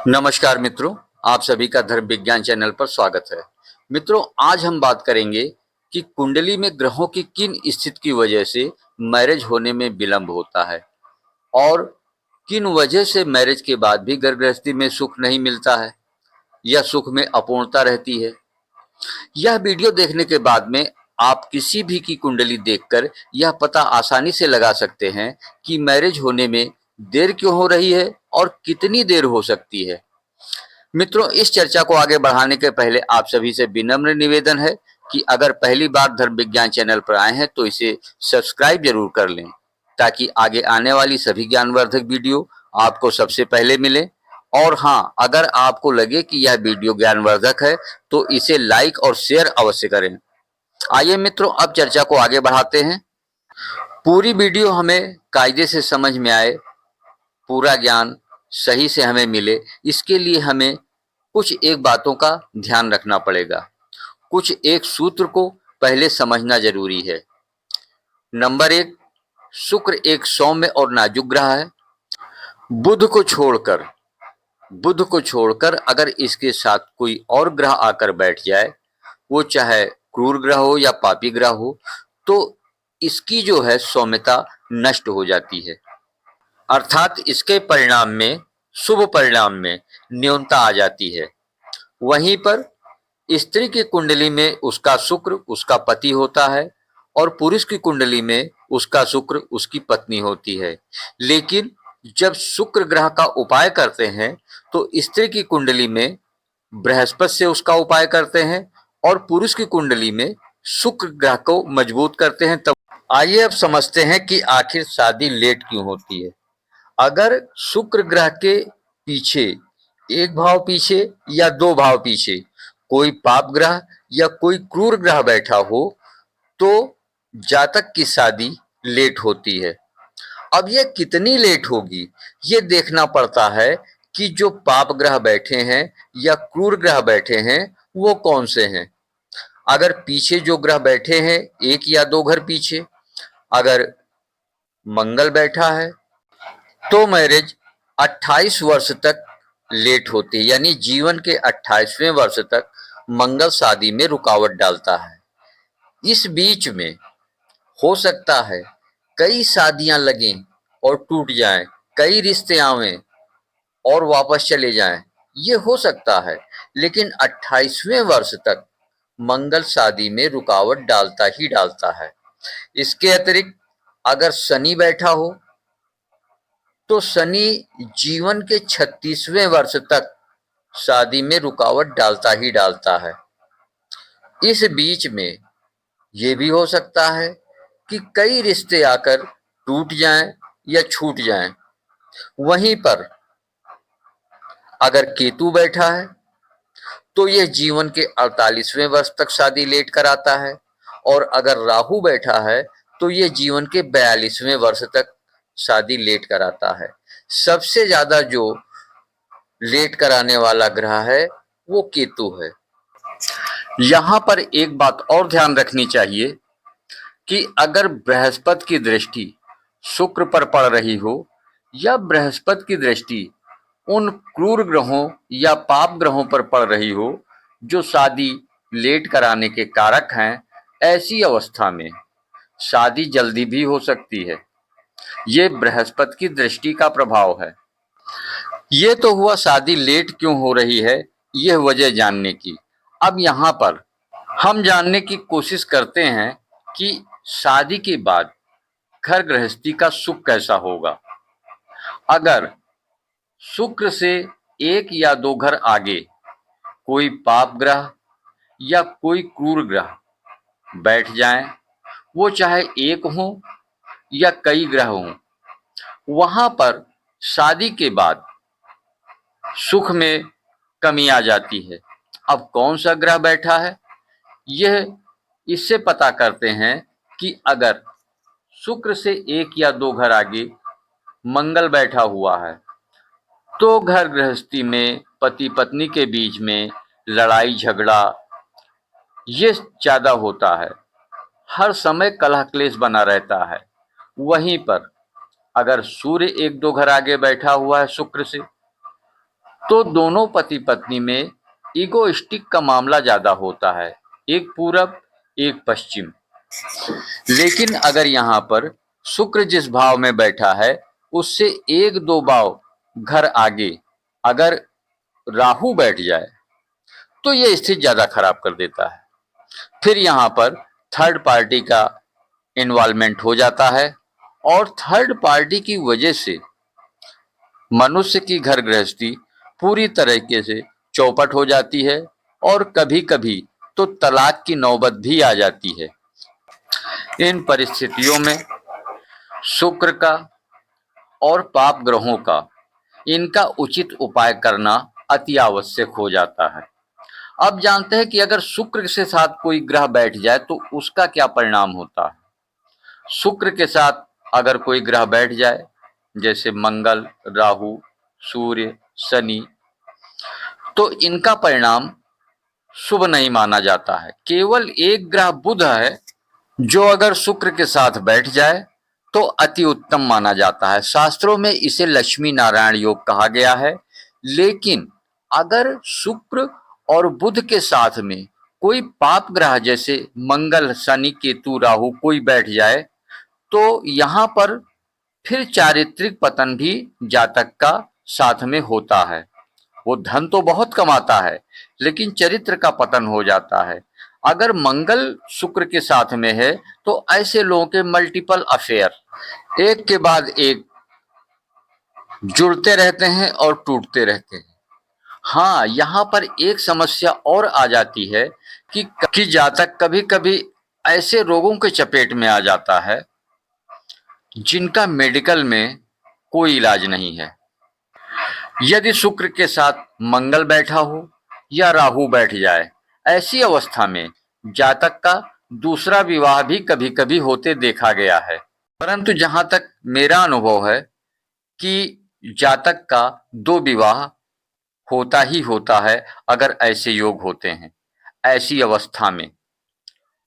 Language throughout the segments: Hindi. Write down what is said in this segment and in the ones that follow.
नमस्कार मित्रों, आप सभी का धर्म विज्ञान चैनल पर स्वागत है। मित्रों, आज हम बात करेंगे कि कुंडली में ग्रहों की किन स्थिति की वजह से मैरिज होने में विलंब होता है और किन वजह से मैरिज के बाद भी घर गृहस्थी में सुख नहीं मिलता है या सुख में अपूर्णता रहती है। यह वीडियो देखने के बाद में आप किसी भी की कुंडली देखकर यह पता आसानी से लगा सकते हैं कि मैरिज होने में देर क्यों हो रही है और कितनी देर हो सकती है। मित्रों, इस चर्चा को आगे बढ़ाने के पहले आप सभी से विनम्र निवेदन है कि अगर पहली बार धर्म विज्ञान चैनल पर आए हैं तो इसे सब्सक्राइब जरूर कर लें ताकि आगे आने वाली सभी ज्ञानवर्धक वीडियो आपको सबसे पहले मिले। और हाँ, अगर आपको लगे कि यह वीडियो ज्ञानवर्धक है तो इसे लाइक और शेयर अवश्य करें। आइए मित्रों, अब चर्चा को आगे बढ़ाते हैं। पूरी वीडियो हमें कायदे से समझ में आए, पूरा ज्ञान सही से हमें मिले, इसके लिए हमें कुछ एक बातों का ध्यान रखना पड़ेगा। कुछ एक सूत्र को पहले समझना जरूरी है। नंबर एक, शुक्र एक सौम्य और नाजुक ग्रह है। बुध को छोड़कर बुध को छोड़कर अगर इसके साथ कोई और ग्रह आकर बैठ जाए, वो चाहे क्रूर ग्रह हो या पापी ग्रह हो, तो इसकी जो है सौम्यता नष्ट हो जाती है, अर्थात इसके परिणाम में, शुभ परिणाम में न्यूनता आ जाती है। वहीं पर स्त्री की कुंडली में उसका शुक्र उसका पति होता है और पुरुष की कुंडली में उसका शुक्र उसकी पत्नी होती है। लेकिन जब शुक्र ग्रह का उपाय करते हैं तो स्त्री की कुंडली में बृहस्पति से उसका उपाय करते हैं और पुरुष की कुंडली में शुक्र ग्रह को मजबूत करते हैं। तब आइए अब समझते हैं कि आखिर शादी लेट क्यों होती है। अगर शुक्र ग्रह के पीछे, एक भाव पीछे या दो भाव पीछे कोई पाप ग्रह या कोई क्रूर ग्रह बैठा हो तो जातक की शादी लेट होती है। अब यह कितनी लेट होगी, ये देखना पड़ता है कि जो पाप ग्रह बैठे हैं या क्रूर ग्रह बैठे हैं वो कौन से हैं। अगर पीछे जो ग्रह बैठे हैं, एक या दो घर पीछे, अगर मंगल बैठा है तो मैरिज 28 वर्ष तक लेट होती है, यानी जीवन के 28वें वर्ष तक मंगल शादी में रुकावट डालता है। इस बीच में हो सकता है कई शादियां लगें और टूट जाएं, कई रिश्ते आवें और वापस चले जाएं, ये हो सकता है। लेकिन 28वें वर्ष तक मंगल शादी में रुकावट डालता ही डालता है। इसके अतिरिक्त अगर शनि बैठा हो तो शनि जीवन के 36वें वर्ष तक शादी में रुकावट डालता ही डालता है। इस बीच में ये भी हो सकता है कि कई रिश्ते आकर टूट जाएं या छूट जाएं। वहीं पर अगर केतु बैठा है तो यह जीवन के 48वें वर्ष तक शादी लेट कराता है और अगर राहु बैठा है तो यह जीवन के 42वें वर्ष तक शादी लेट कराता है। सबसे ज्यादा जो लेट कराने वाला ग्रह है वो केतु है। यहाँ पर एक बात और ध्यान रखनी चाहिए कि अगर बृहस्पति की दृष्टि शुक्र पर पड़ रही हो या बृहस्पति की दृष्टि उन क्रूर ग्रहों या पाप ग्रहों पर पड़ रही हो जो शादी लेट कराने के कारक हैं, ऐसी अवस्था में शादी जल्दी भी हो सकती है। ये बृहस्पति की दृष्टि का प्रभाव है। ये तो हुआ शादी लेट क्यों हो रही है, यह वजह जानने की। अब यहाँ पर हम जानने की कोशिश करते हैं कि शादी के बाद घर गृहस्थी का सुख कैसा होगा। अगर शुक्र से एक या दो घर आगे कोई पाप ग्रह या कोई क्रूर ग्रह बैठ जाएं, वो चाहे एक हो या कई ग्रह हों, वहां पर शादी के बाद सुख में कमी आ जाती है। अब कौन सा ग्रह बैठा है, यह इससे पता करते हैं कि अगर शुक्र से एक या दो घर आगे मंगल बैठा हुआ है तो घर गृहस्थी में पति पत्नी के बीच में लड़ाई झगड़ा ये ज्यादा होता है। हर समय कलह क्लेश बना रहता है। वहीं पर अगर सूर्य एक दो घर आगे बैठा हुआ है शुक्र से, तो दोनों पति पत्नी में ईगोइस्टिक का मामला ज्यादा होता है, एक पूरब एक पश्चिम। लेकिन अगर यहाँ पर शुक्र जिस भाव में बैठा है उससे एक दो भाव घर आगे अगर राहु बैठ जाए तो ये स्थिति ज्यादा खराब कर देता है। फिर यहाँ पर थर्ड पार्टी का इन्वॉल्वमेंट हो जाता है और थर्ड पार्टी की वजह से मनुष्य की घर गृहस्थी पूरी तरीके से चौपट हो जाती है और कभी कभी तो तलाक की नौबत भी आ जाती है। इन परिस्थितियों में शुक्र का और पाप ग्रहों का इनका उचित उपाय करना अति आवश्यक हो जाता है। अब जानते हैं कि अगर शुक्र के साथ कोई ग्रह बैठ जाए तो उसका क्या परिणाम होता है। शुक्र के साथ अगर कोई ग्रह बैठ जाए जैसे मंगल, राहु, सूर्य, शनि, तो इनका परिणाम शुभ नहीं माना जाता है। केवल एक ग्रह बुध है जो अगर शुक्र के साथ बैठ जाए तो अति उत्तम माना जाता है। शास्त्रों में इसे लक्ष्मी नारायण योग कहा गया है। लेकिन अगर शुक्र और बुध के साथ में कोई पाप ग्रह जैसे मंगल, शनि, केतु, राहु कोई बैठ जाए तो यहाँ पर फिर चारित्रिक पतन भी जातक का साथ में होता है। वो धन तो बहुत कमाता है लेकिन चरित्र का पतन हो जाता है। अगर मंगल शुक्र के साथ में है तो ऐसे लोगों के मल्टीपल अफेयर एक के बाद एक जुड़ते रहते हैं और टूटते रहते हैं। हाँ, यहाँ पर एक समस्या और आ जाती है कि जातक कभी कभी ऐसे रोगों के चपेट में आ जाता है जिनका मेडिकल में कोई इलाज नहीं है। यदि शुक्र के साथ मंगल बैठा हो या राहु बैठ जाए, ऐसी अवस्था में जातक का दूसरा विवाह भी कभी कभी होते देखा गया है। परंतु जहां तक मेरा अनुभव है कि जातक का दो विवाह होता ही होता है अगर ऐसे योग होते हैं। ऐसी अवस्था में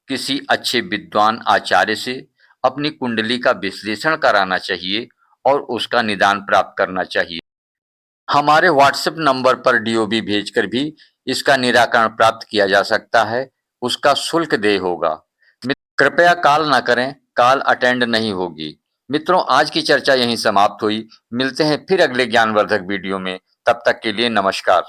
किसी अच्छे विद्वान आचार्य से अपनी कुंडली का विश्लेषण कराना चाहिए और उसका निदान प्राप्त करना चाहिए। हमारे व्हाट्सएप नंबर पर डीओबी भेजकर भी इसका निराकरण प्राप्त किया जा सकता है। उसका शुल्क देय होगा। कृपया कॉल ना करें, कॉल अटेंड नहीं होगी। मित्रों, आज की चर्चा यहीं समाप्त हुई। मिलते हैं फिर अगले ज्ञानवर्धक वीडियो में। तब तक के लिए नमस्कार।